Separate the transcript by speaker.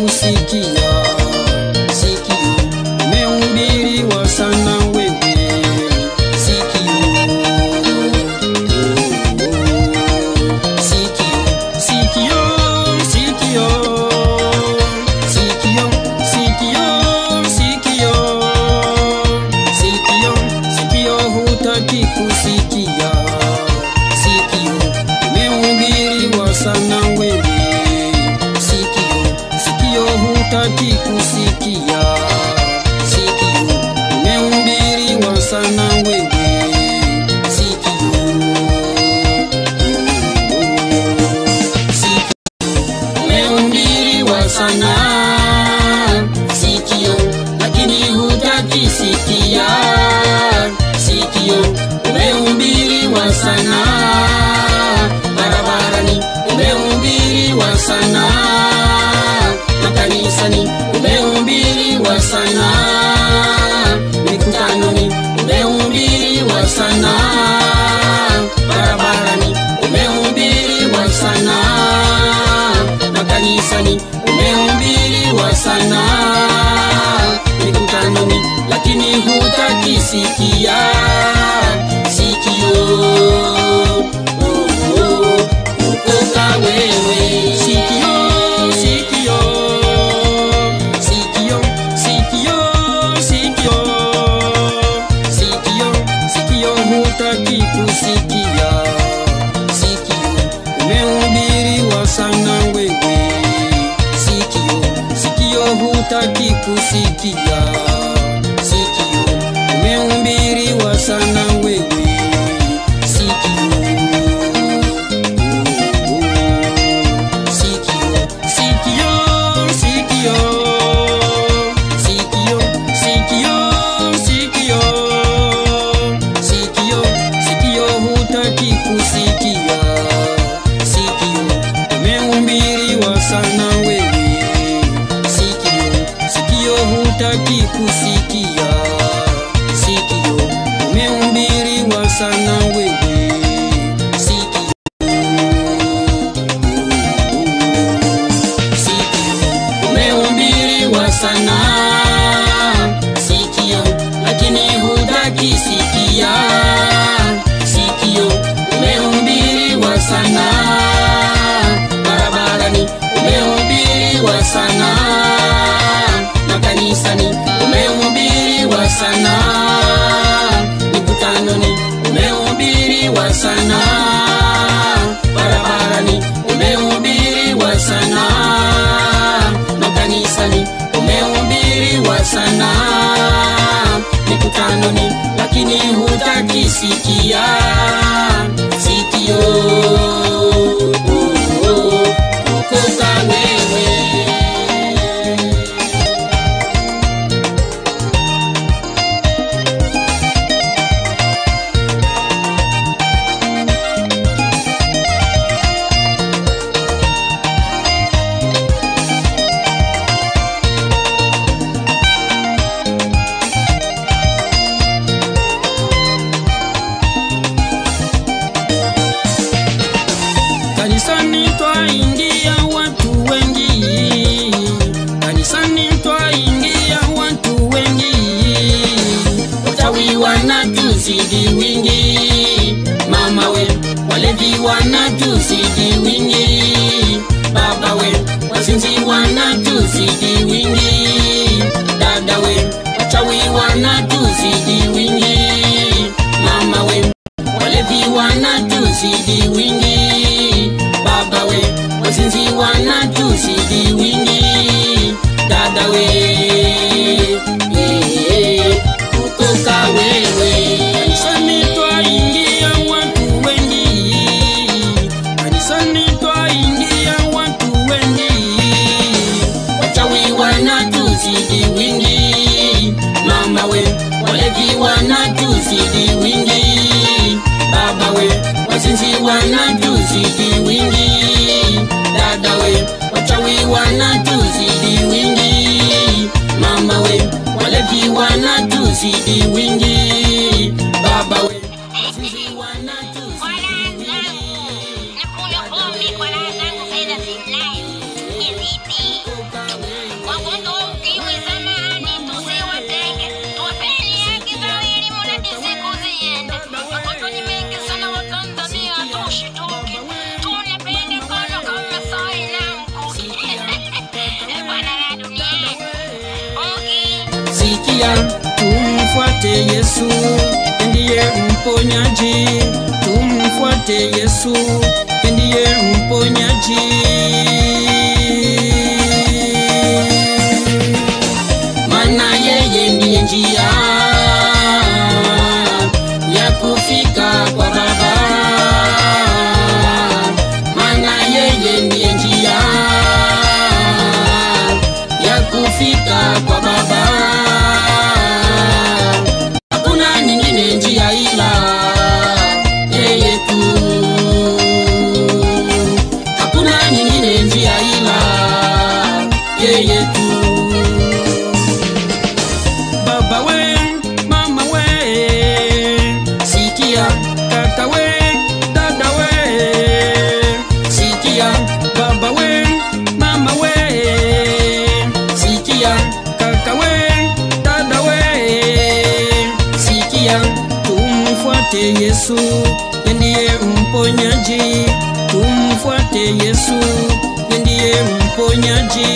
Speaker 1: kusikia. Sikio umehubiriwa sana wewe. Sikio, sikio, sikio, sikio, sikio, sikio, sikio, sikio, sikio hutaki kusikia. Sikio umehubiriwa sana wewe. Sikio, sikio hutaki kusikia. Sikio umehubiriwa sana wewe. Sikio, sikio umehubiriwa sana. Sikio lakini hutaki sikia. Sikio umehubiriwa sana. Barabarani umehubiriwa sana. Makanisani umehubiriwa sana. Mikutanoni umehubiriwa sana. Barabarani umehubiriwa sana. Makanisani umehubiriwa sana. Mikutanoni lakini hutaki sikia. Sikio kutoka wewe. Sikio, sikio, sikio, sikio, sikio, sikio, sikio hutaki kusikia. Sikio umehubiriwa sana wewe. Sikio, sikio hutaki kusikia. Sikio umehubiriwa sana wewe. Sikio, sikio, sikio, sikio, sikio, sikio, sikio, sikio, sikio hutaki kusikia. Sikio umehubiriwa sana wewe. Sikio, sikio hutaki kusikia. Sikio umehubiriwa sana wewe. Sikio, sikio umehubiriwa sana. Sikio lakini hutaki sikia. Sikio umehubiriwa sana. Barabarani umehubiriwa sana. Makanisani umehubiriwa sana. Mikutanoni umehubiriwa sana. Barabarani umehubiriwa sana. Makanisani umehubiriwa sana. Mikutanoni lakini hutaki sikia. Sikio kutoka wewe. Kanisani twaingia watu wengi. Kanisani twaingia watu wengi. Wachawi wanatuzidi wingi. Mama we, walevi wanatuzidi wingi. Baba we, wazinzi wanatuzidi wingi. Dada we, wachawi wanatuzidi wingi. Mama we, walevi wanatuzidi wingi. Baba we, wazinzi wanatuzidi wingi. Dada we, kutoka wewe. Kanisani twaingia watu wengi. Kanisani twaingia watu wengi. Wachawi wanatuzidi wingi. Mama we, walevi wanatuzidi wingi. Baba we, wazinzi wanatuzidi wingi. Dada we, wachawi wanatuzidi wingi. Mama we, walevi wanatuzidi wingi. Baba we, wazinzi wanatuzidi wingi. Sikia, tumfuate Yesu, ndiye mponyaji. Tumfuate Yesu, ndiye mponyaji. Maana yeye ndiye njia ya kufika kwa Baba. Maana yeye ndiye njia ya kufika kwa Baba. Hakuna nyingine njia ila yeye tu. Hakuna nyingine njia ila yeye tu. Baba we, mama we, sikia. Kaka we, dada we, sikia. Baba we, mama we, sikia. Kaka we, dada we, sikia. Tumfuate Yesu, ndiye mponyaji. Tumfuate Yesu, ndiye mponyaji.